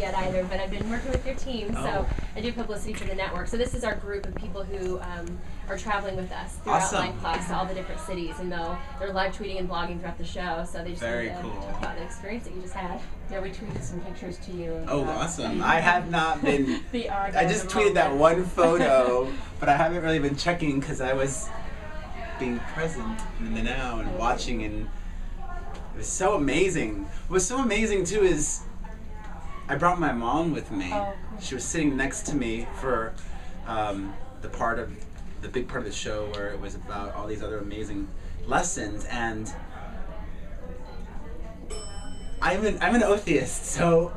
yet either, but I've been working with your team, so I do publicity for the network. So this is our group of people who are traveling with us throughout Lifeclass to all the different cities, and they're live tweeting and blogging throughout the show. So they just Very wanted to cool. talk about the experience that you just had. Yeah, we tweeted some pictures to you. Oh, awesome. I have not been, I just tweeted that one photo, but I haven't really been checking because I was being present in the now and watching, and it was so amazing. What was so amazing too is I brought my mom with me. Oh, cool. She was sitting next to me for the big part of the show where it was about all these other amazing lessons, and I'm an atheist, so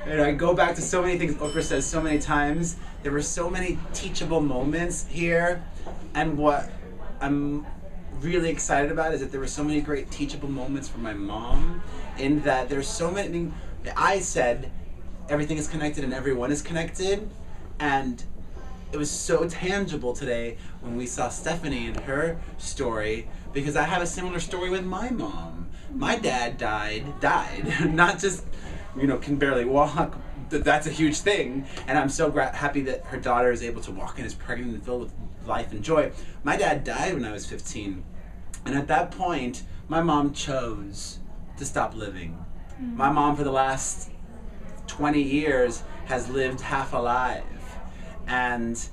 I go back to so many things Oprah says so many times. There were so many teachable moments here, and what I'm really excited about is that there were so many great teachable moments for my mom, in that there's so many. I said everything is connected and everyone is connected, and it was so tangible today when we saw Stephanie and her story, because I have a similar story with my mom. My dad died, not just, can barely walk. That's a huge thing, and I'm so happy that her daughter is able to walk and is pregnant and filled with life and joy. My dad died when I was 15, and at that point, my mom chose to stop living. My mom, for the last 20 years, has lived half alive, and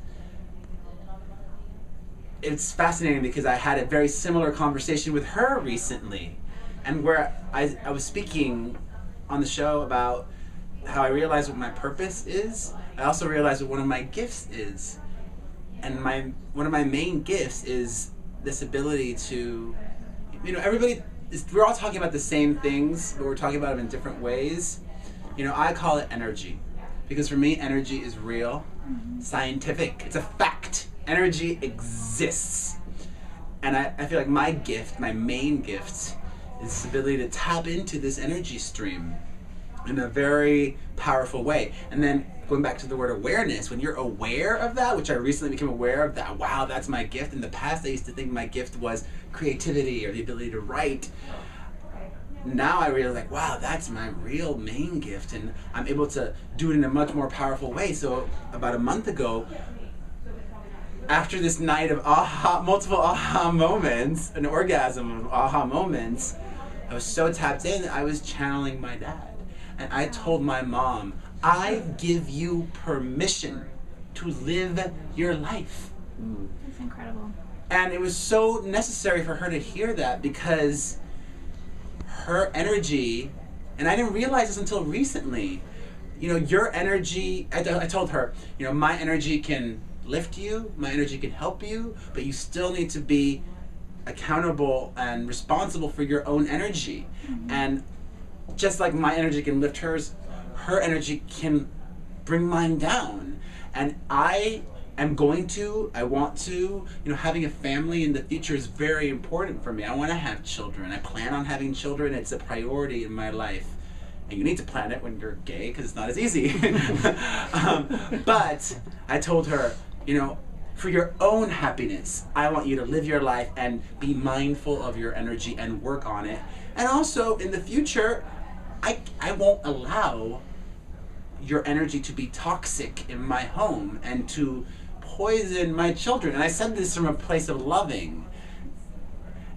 it's fascinating because I had a very similar conversation with her recently, and where I was speaking on the show about how I realized what my purpose is. I also realized what one of my gifts is, and one of my main gifts is this ability to, we're all talking about the same things, but we're talking about them in different ways. I call it energy, because for me, energy is real, scientific. It's a fact. Energy exists. And I feel like my gift, my main gift, is this ability to tap into this energy stream in a very powerful way. And then going back to the word awareness, when you're aware of that, which I recently became aware of, that, wow, that's my gift. In the past, I used to think my gift was creativity or the ability to write. Now I realize, wow, that's my real main gift, and I'm able to do it in a much more powerful way. So about a month ago, after this night of multiple aha moments, an orgasm of aha moments, I was so tapped in, I was channeling my dad. And I told my mom, I give you permission to live your life. That's incredible. And it was so necessary for her to hear that, because her energy, and I didn't realize this until recently, your energy, I told her, my energy can lift you, my energy can help you, but you still need to be accountable and responsible for your own energy. And just like my energy can lift hers, her energy can bring mine down. And I want to, having a family in the future is very important for me. I want to have children. I plan on having children. It's a priority in my life. And you need to plan it when you're gay, because it's not as easy. But I told her, for your own happiness, I want you to live your life and be mindful of your energy and work on it. And also, in the future, I won't allow your energy to be toxic in my home and to poison my children. And I said this from a place of loving.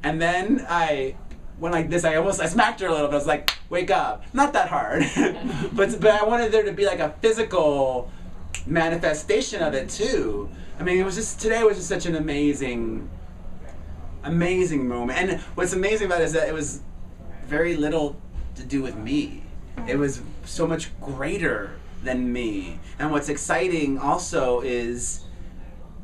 And then I smacked her a little bit. I was like, wake up. Not that hard. but I wanted there to be like a physical manifestation of it too. I mean, today was just such an amazing moment. And what's amazing about it is that it was very little to do with me. It was so much greater than me. And what's exciting also is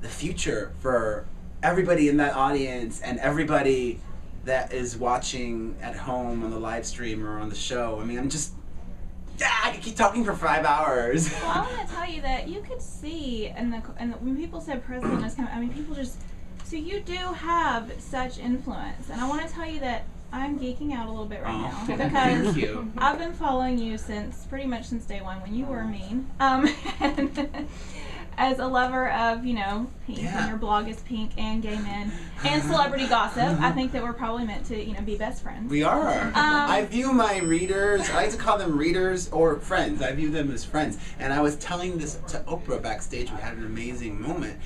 the future for everybody in that audience and everybody that is watching at home on the live stream or on the show. I mean, I could keep talking for 5 hours. Well, I want to tell you that you could see, and when people said president is coming, people so you do have such influence. And I want to tell you that I'm geeking out a little bit right now, because thank you. I've been following you pretty much since day one when you were mean. as a lover of, you know, pink, and your blog is pink and gay men and celebrity gossip, I think that we're probably meant to, you know, be best friends. We are. I view my readers, I like to call them readers or friends. I view them as friends. And I was telling this to Oprah backstage. We had an amazing moment.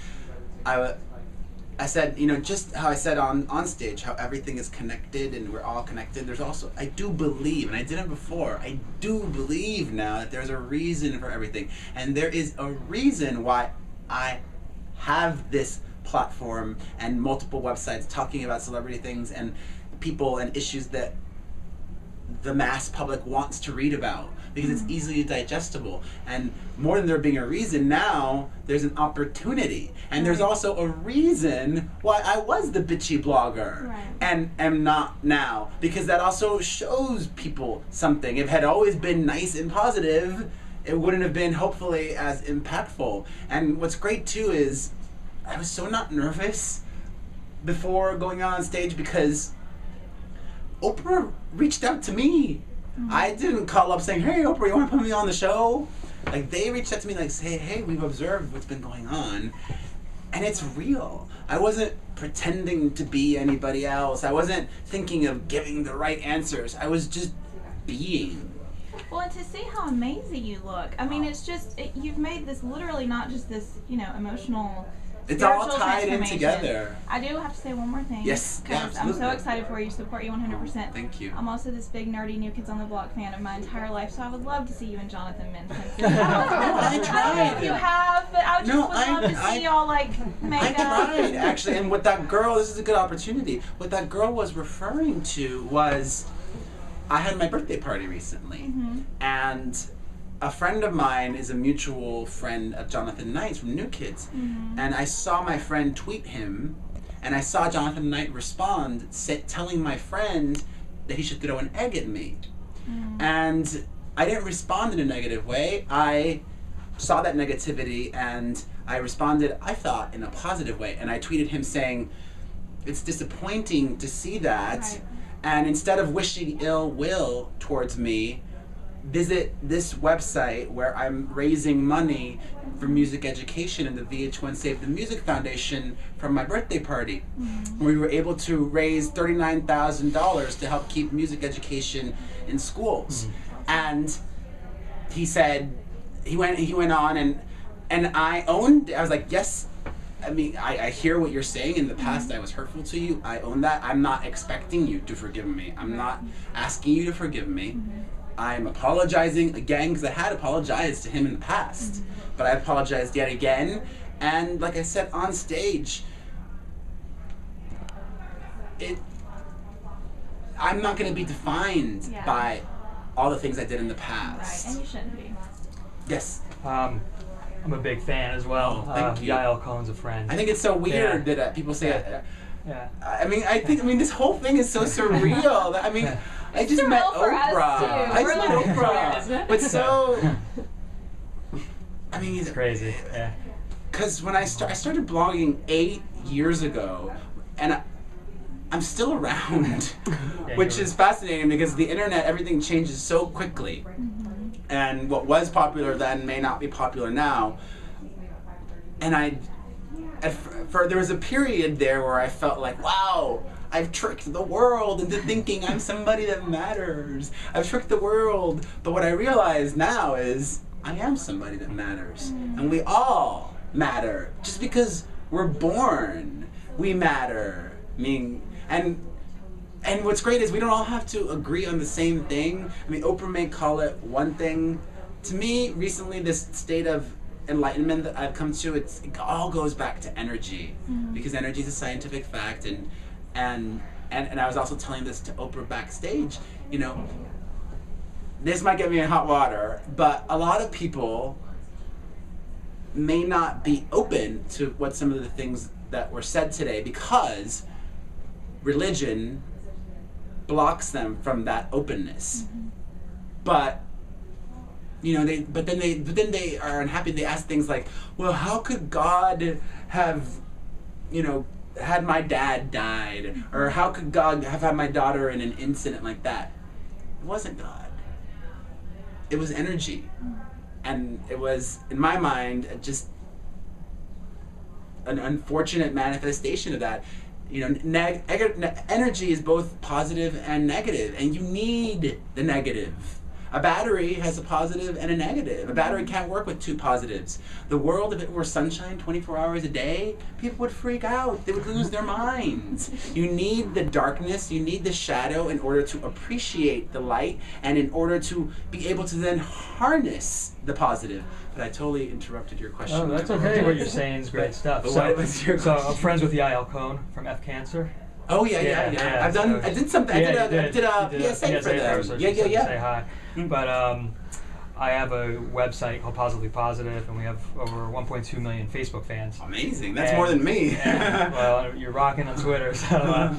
I said, you know, just how I said on stage, how everything is connected and we're all connected. There's also, I do believe, and I didn't before, I do believe now that there's a reason for everything. And there is a reason why I have this platform and multiple websites talking about celebrity things and people and issues that the mass public wants to read about, because it's easily digestible. And more than there being a reason, now there's an opportunity. And there's also a reason why I was the bitchy blogger and am not now, because that also shows people something. If it had always been nice and positive, it wouldn't have been hopefully as impactful. And what's great too is I was so not nervous before going on stage, because Oprah reached out to me. I didn't call up saying, hey Oprah, you want to put me on the show? Like, they reached out to me like, say, hey, we've observed what's been going on, and it's real. I wasn't pretending to be anybody else. I wasn't thinking of giving the right answers. I was just being. Well, and to see how amazing you look. I mean, it's just, you've made this literally not just this, you know, emotional, it's all tied in together. I do have to say one more thing. Yes, yeah, absolutely. I'm so excited for you. Support you 100%. Thank you. I'm also this big nerdy New Kids on the Block fan of my entire life, so I would love to see you and Jonathan Menson. I tried. I don't know if you have, but I would just love to see y'all like make I tried actually, and what that girl, this is a good opportunity. What that girl was referring to was, I had my birthday party recently, and a friend of mine is a mutual friend of Jonathan Knight's from New Kids, and I saw my friend tweet him, and I saw Jonathan Knight respond, telling my friend that he should throw an egg at me. And I didn't respond in a negative way. I saw that negativity and I responded, I thought, in a positive way, and I tweeted him saying, it's disappointing to see that, and instead of wishing ill will towards me, visit this website where I'm raising money for music education and the VH1 Save the Music Foundation from my birthday party. We were able to raise $39,000 to help keep music education in schools. And he said, he went on and I owned, I was like, yes, I mean, I hear what you're saying. In the past, I was hurtful to you. I own that. I'm not expecting you to forgive me. I'm not asking you to forgive me. I'm apologizing again, because I had apologized to him in the past, but I apologized yet again. And like I said on stage, I'm not going to be defined by all the things I did in the past. Right, and you shouldn't be. Yes. I'm a big fan as well. Thank you. Yael Cohen's a friend. I think it's so weird that people say I mean, this whole thing is so surreal. I mean, I just met Oprah. I just met Oprah. But so, I mean, it's crazy. Yeah. Because when I started blogging 8 years ago, and I'm still around, which is fascinating because the internet, everything changes so quickly. And what was popular then may not be popular now. And there was a period there where I felt like, wow, I've tricked the world into thinking I'm somebody that matters. I've tricked the world. But what I realize now is I am somebody that matters. And we all matter. Just because we're born, we matter. I mean, and what's great is we don't all have to agree on the same thing. I mean, Oprah may call it one thing. To me, recently, this state of enlightenment that I've come to, it all goes back to energy, because energy is a scientific fact, and I was also telling this to Oprah backstage. You know, this might get me in hot water, but a lot of people may not be open to what some of the things that were said today, because religion blocks them from that openness. But you know, then they are unhappy. They ask things like, well, how could God have, you know, had my dad died, or how could God have had my daughter in an incident like that? It wasn't God. It was energy. And it was, in my mind, just an unfortunate manifestation of that. You know, energy is both positive and negative, and you need the negative. A battery has a positive and a negative. A battery can't work with two positives. The world, if it were sunshine 24 hours a day, people would freak out. They would lose their minds. You need the darkness, you need the shadow in order to appreciate the light and in order to be able to then harness the positive. But I totally interrupted your question. Oh, that's okay. What you're saying is great stuff. But what was your so I'm question? friends with Yael Cohn from F Cancer. Oh yeah. I did something. I did a PSA for them. Say hi. But I have a website called Positively Positive, and we have over 1.2 million Facebook fans. Amazing. That's more than me. Well, you're rocking on Twitter. So,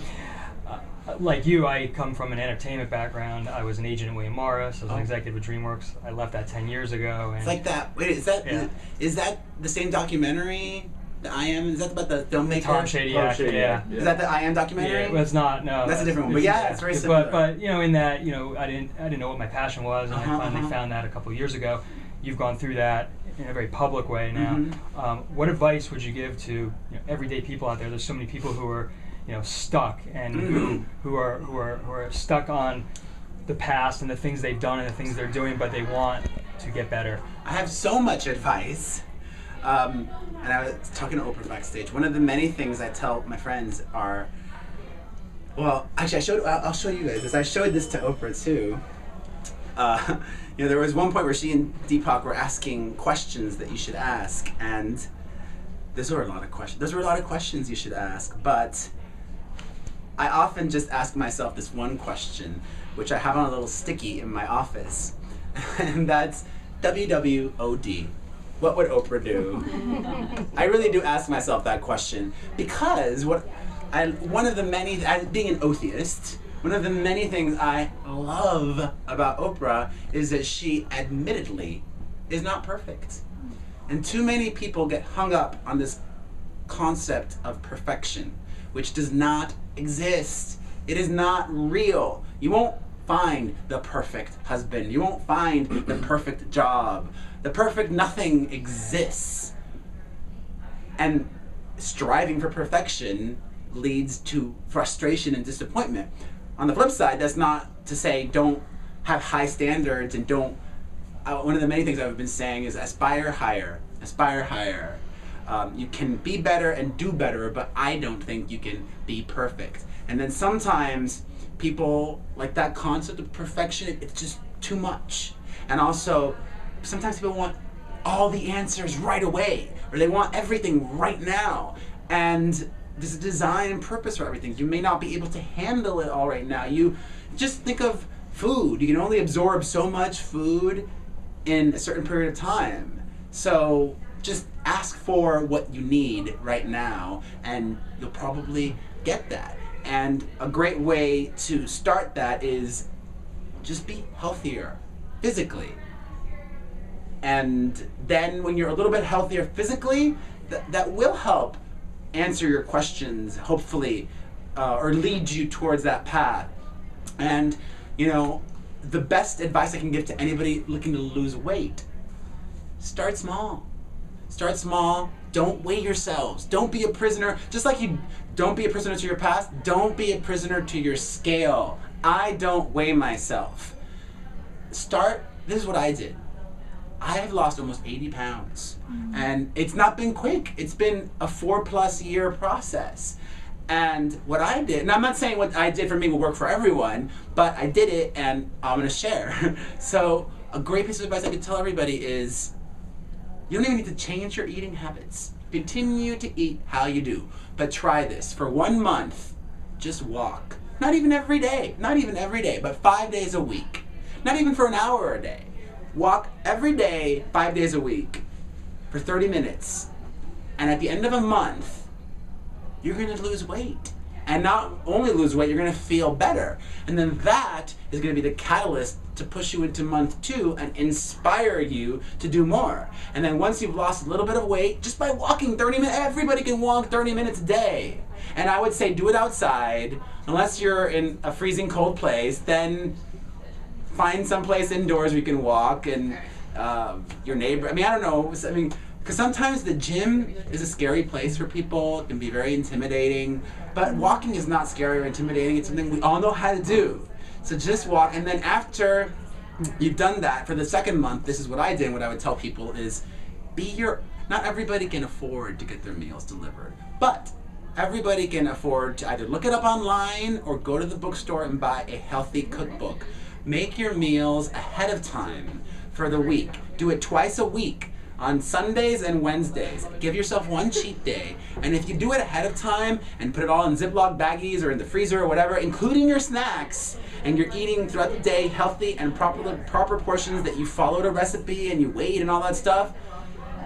like you, I come from an entertainment background. I was an agent at William Morris. I was an executive at DreamWorks. I left that 10 years ago. And it's like that. Wait, is that the same documentary? The I Am? Is that about the filmmaker? Tom Shadyac, yeah. Is that the I Am documentary? Yeah, well, it's not. No, that's a different one. But yeah, it's very similar. But you know, in that, you know, I didn't know what my passion was, and I finally found that a couple of years ago. You've gone through that in a very public way now. What advice would you give to everyday people out there? There's so many people who are stuck and who are stuck on the past and the things they've done and the things they're doing, but they want to get better. I have so much advice. And I was talking to Oprah backstage. One of the many things I tell my friends are, well, actually, I'll show you guys this. I showed this to Oprah too. There was one point where she and Deepak were asking questions that you should ask, and those were a lot of questions. Those were a lot of questions you should ask, but I often just ask myself this one question, which I have on a little sticky in my office, and that's WWOD. What would Oprah do? I really do ask myself that question because one of the many, as being an atheist, one of the many things I love about Oprah is that she admittedly is not perfect. And too many people get hung up on this concept of perfection, which does not exist. It is not real. You won't find the perfect husband. You won't find the perfect job. The perfect nothing exists. And striving for perfection leads to frustration and disappointment. On the flip side, that's not to say don't have high standards and don't, one of the many things I've been saying is aspire higher, aspire higher. You can be better and do better, but I don't think you can be perfect. And then sometimes people, like that concept of perfection, it's just too much. And also, sometimes people want all the answers right away, or they want everything right now. And there's a design and purpose for everything. You may not be able to handle it all right now. You just think of food. You can only absorb so much food in a certain period of time. So just ask for what you need right now, and you'll probably get that. And a great way to start that is just be healthier physically. And then when you're a little bit healthier physically, that will help answer your questions, hopefully, or lead you towards that path. And, the best advice I can give to anybody looking to lose weight, start small. Start small. Don't weigh yourselves. Don't be a prisoner. Just like you don't be a prisoner to your past, don't be a prisoner to your scale. I don't weigh myself. This is what I did. I have lost almost 80 pounds. And it's not been quick. It's been a 4+ year process. And what I did, and I'm not saying what I did for me will work for everyone, but I did it and I'm gonna share. So a great piece of advice I could tell everybody is, you don't even need to change your eating habits. Continue to eat how you do. But try this. For 1 month, just walk. Not even every day, but 5 days a week. Not even for an hour a day. Walk every day, 5 days a week, for 30 minutes. And at the end of a month, you're gonna lose weight. And not only lose weight, you're gonna feel better. And then that is gonna be the catalyst to push you into month 2 and inspire you to do more. And then once you've lost a little bit of weight, just by walking 30 minutes, everybody can walk 30 minutes a day. And I would say do it outside. Unless you're in a freezing cold place, then find some place indoors where you can walk, and your neighbor, I don't know, Because sometimes the gym is a scary place for people. It can be very intimidating. But walking is not scary or intimidating. It's something we all know how to do. So just walk. And then after you've done that, for the second month, this is what I did. What I would tell people is not everybody can afford to get their meals delivered. But everybody can afford to either look it up online or go to the bookstore and buy a healthy cookbook. Make your meals ahead of time for the week. Do it twice a week. On Sundays and Wednesdays. Give yourself one cheat day. And if you do it ahead of time and put it all in Ziploc baggies or in the freezer or whatever, including your snacks, and you're eating throughout the day healthy and proper portions that you followed a recipe and you weighed and all that stuff,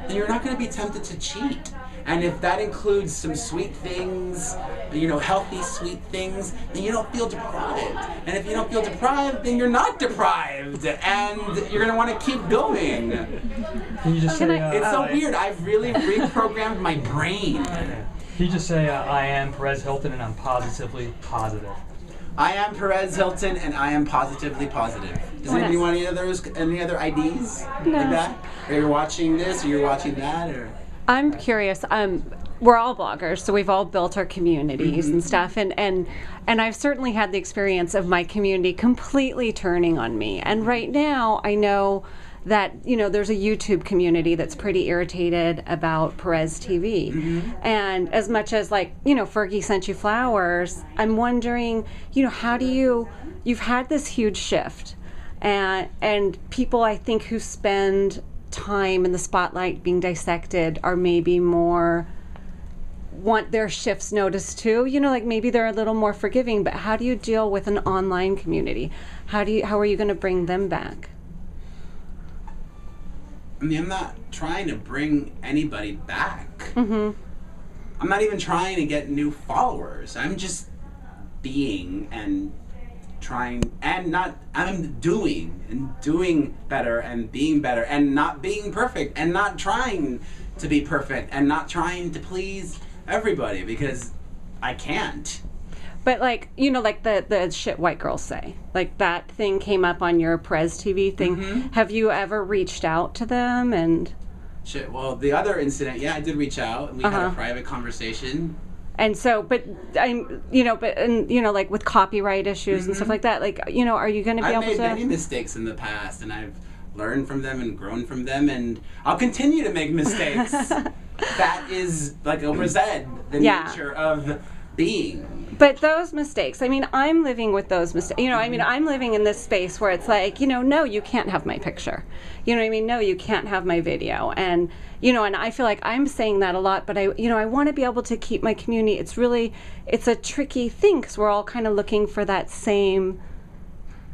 then you're not going to be tempted to cheat. And if that includes some sweet things, healthy sweet things, then you don't feel deprived. And if you don't feel deprived, then you're not deprived. And you're going to want to keep going. Can you just say, it's so weird. I've really reprogrammed my brain. Can you just say, I am Perez Hilton and I'm positively positive? I am Perez Hilton and I am positively positive. Does anybody want any other IDs like that? Or you're watching this or you're watching that? Or I'm curious. We're all bloggers, so we've all built our communities and stuff, and I've certainly had the experience of my community completely turning on me. And right now, I know that there's a YouTube community that's pretty irritated about Perez TV, and as much as Fergie sent you flowers, I'm wondering, how do you've had this huge shift, and people I think who spend time in the spotlight being dissected are maybe more want their shifts noticed too, maybe they're a little more forgiving, but how do you deal with an online community? How are you going to bring them back? I mean, I'm not trying to bring anybody back. I'm not even trying to get new followers. I'm just being and trying I'm doing better and being better and not being perfect and not trying to be perfect and not trying to please everybody because I can't. But the shit white girls say, that thing came up on your Perez TV thing. Have you ever reached out to them? And shit, well, the other incident, I did reach out and we had a private conversation. And so, with copyright issues and stuff like that, are you going to be able to? I've made many mistakes in the past, and I've learned from them and grown from them, and I'll continue to make mistakes. That is, like Oprah said, the nature of being. But those mistakes, I'm living with those mistakes. I'm living in this space where it's no, you can't have my picture. No, you can't have my video. And, and I feel like I'm saying that a lot, but I want to be able to keep my community. It's a tricky thing because we're all kind of looking for that same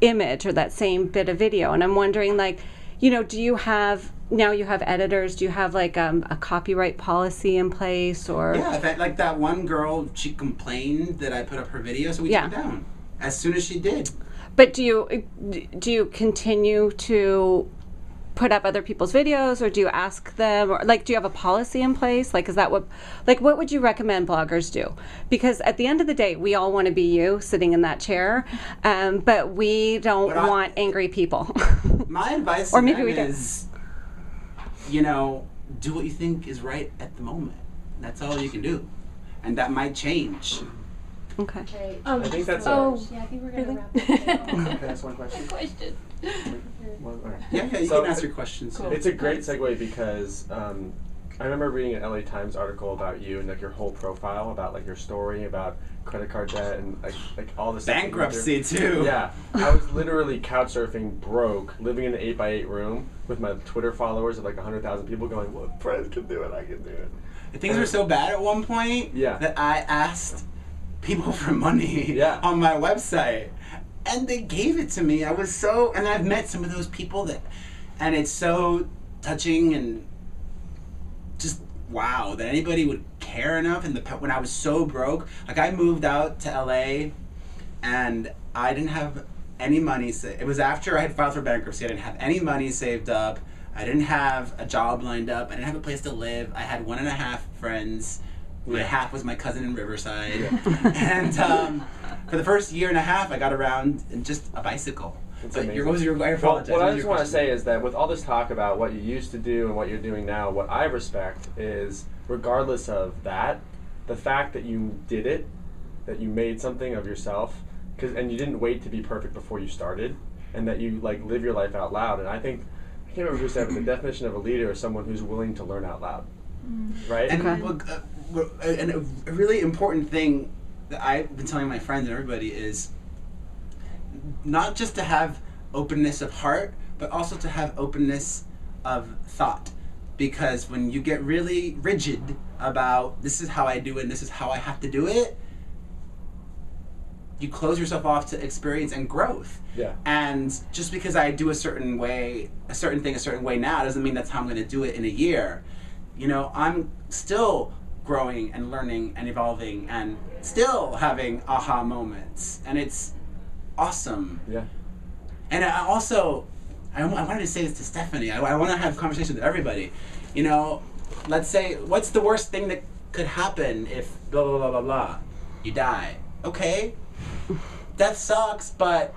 image or that same bit of video. And I'm wondering, do you have editors? Do you have a copyright policy in place, or? Yeah, that one girl, she complained that I put up her video, so we took it down as soon as she did. But do you continue to put up other people's videos, or do you ask them, or do you have a policy in place? Is that what would you recommend bloggers do? Because at the end of the day, we all want to be you sitting in that chair, but we don't want angry people. My advice or maybe to we them don't. is, do what you think is right at the moment. That's all you can do, and that might change. Okay. I think that's I think we're gonna wrap up. Can I ask one question? Yeah, you can ask your questions. Cool. It's a great segue because I remember reading an LA Times article about you and your whole profile about your story about credit card debt and all this bankruptcy too. Yeah, I was literally couch surfing, broke, living in an 8x8 room with my Twitter followers of 100,000 people going, "Well, Perez can do it, I can do it." Things were so bad at one point that I asked people for money on my website, and they gave it to me. And I've met some of those people and it's so touching and just wow that anybody would care enough. When I was so broke, I moved out to LA and I didn't have any money. It was after I had filed for bankruptcy. I didn't have any money saved up. I didn't have a job lined up. I didn't have a place to live. I had 1.5 friends. My half was my cousin in Riverside. And for the first year and a half, I got around in just a bicycle. It's But amazing. what was your? I Well, apologize. what What I was just your want to question? say is that with all this talk about what you used to do and what you're doing now, what I respect is, regardless of that, the fact that you did it, that you made something of yourself, and you didn't wait to be perfect before you started, and that you like live your life out loud. And I think, I can't remember who said it, but the definition of a leader is someone who's willing to learn out loud, right? And, Okay. and a really important thing that I've been telling my friends and everybody is not just to have openness of heart, but also to have openness of thought. Because when you get really rigid about this is how I do it and this is how I have to do it, you close yourself off to experience and growth. Yeah. And just because I do a certain way, a certain thing a certain way now, doesn't mean that's how I'm going to do it in a year. You know, I'm still growing and learning and evolving and still having aha moments. And it's awesome. Yeah. And I also, I wanted to say this to Stephanie. I want to have a conversation with everybody. You know, let's say, what's the worst thing that could happen if blah, blah, blah, blah, blah? You die. Okay. Death sucks, but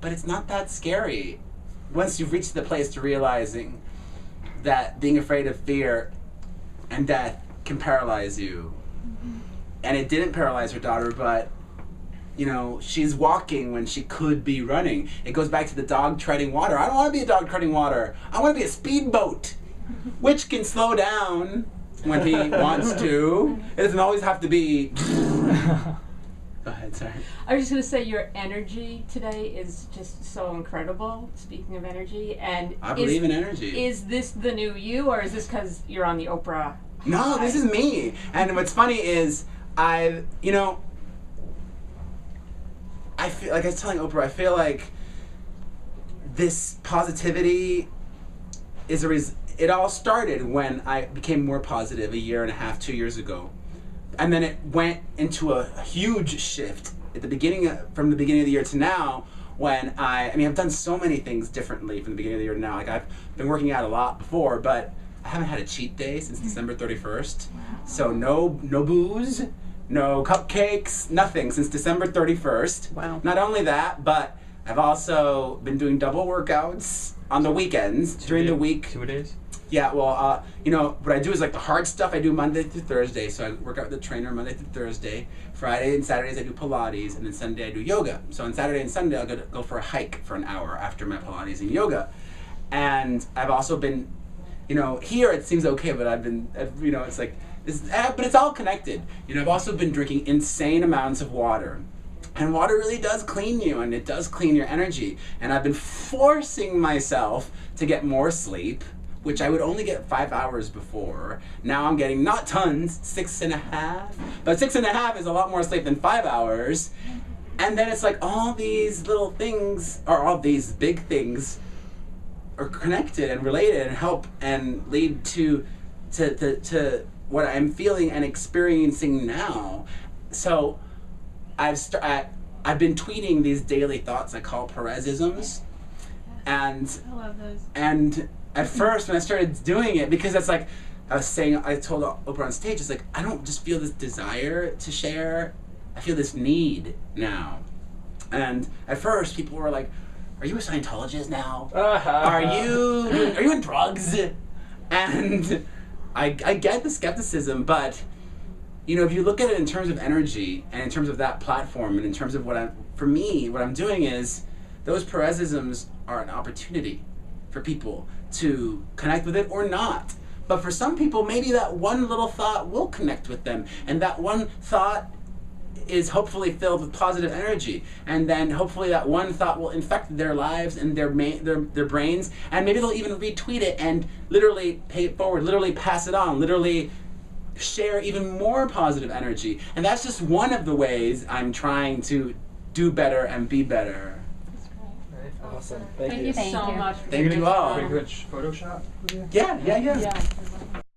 it's not that scary once you've reached the place to realizing that being afraid of fear and death can paralyze you. And it didn't paralyze her daughter, but you know, she's walking when she could be running. It goes back to the dog treading water. I don't want to be a dog treading water. I want to be a speedboat, which can slow down when he wants to. It doesn't always have to be. Go ahead, sorry. I was just going to say your energy today is just so incredible, speaking of energy. And I believe in energy. Is this the new you, or is this because you're on the Oprah? No, this is me. And what's funny is I feel like I was telling Oprah, I feel like this positivity is it all started when I became more positive 1.5 years, 2 years ago. And then it went into a huge shift at the beginning from the beginning of the year to now when I've done so many things differently from the beginning of the year to now. Like I've been working out a lot before, but I haven't had a cheat day since December 31st. So no booze, no cupcakes, nothing since December 31st. Wow. Not only that, but I've also been doing double workouts on the weekends during the week. 2 days? Yeah, well, what I do is like the hard stuff I do Monday through Thursday. So I work out with the trainer Monday through Thursday. Friday and Saturdays I do Pilates, and then Sunday I do yoga. So on Saturday and Sunday I'll go for a hike for an hour after my Pilates and yoga. And I've also been, here it seems okay, but it's like, but it's all connected. I've also been drinking insane amounts of water. And water really does clean you, and it does clean your energy. And I've been forcing myself to get more sleep, which I would only get 5 hours before. Now I'm getting not tons, 6.5. But 6.5 is a lot more sleep than 5 hours. And then it's like all these little things, or all these big things, are connected and related and help and lead to what I'm feeling and experiencing now. So I've been tweeting these daily thoughts I call Perezisms. And I love those. And at first, when I started doing it, because that's like, I told Oprah on stage, it's like, I don't just feel this desire to share, I feel this need now. And at first, people were like, are you a Scientologist now? Are you in drugs? And I get the skepticism, but, if you look at it in terms of energy, and in terms of that platform, and in terms of what I'm doing is, those Perezisms are an opportunity for people to connect with it or not. But for some people, maybe that one little thought will connect with them, and that one thought is hopefully filled with positive energy, and then hopefully that one thought will infect their lives and their brains, and maybe they'll even retweet it and literally pay it forward, literally pass it on, literally share even more positive energy. And that's just one of the ways I'm trying to do better and be better. Awesome. Thank Thank you. you so much. Thank you all. Pretty good Photoshop? Yeah. Yeah.